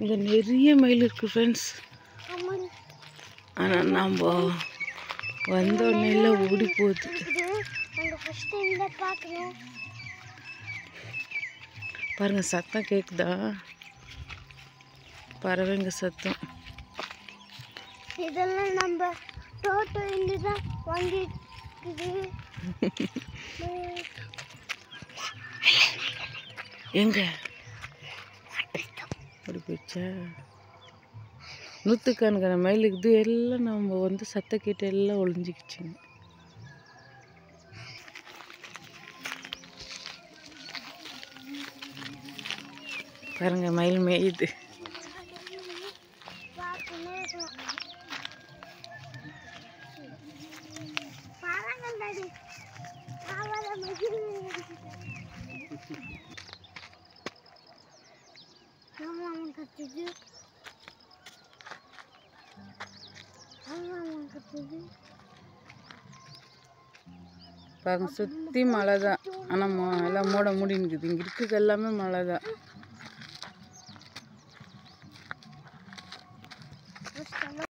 இங்கே நிறைய மயில் இருக்குது ஃப்ரெண்ட்ஸ். ஆனால் நம்ம வந்தோடனே எல்லாம் ஓடி போகுது. பாருங்க சத்தம் கேட்குதா? பறவைங்க சத்தம். இதெல்லாம் நம்ம தோட்டம் தான் வாங்கிக்குது. எங்க அப்படி போயிடுச்சா? நூற்றுக்கணக்கான மயில் இருக்குது. எல்லாம் நம்ம வந்து சத்தம் கேட்டு எல்லாம் ஒளிஞ்சிக்கிச்சுங்க. பாருங்க மயில் மேயுது. பாருங்க சுற்றி மழை தான். ஆனால் எல்லாம் மூட மூடி நிற்குது. இங்கே இருக்கிறது எல்லாமே மழை தான்.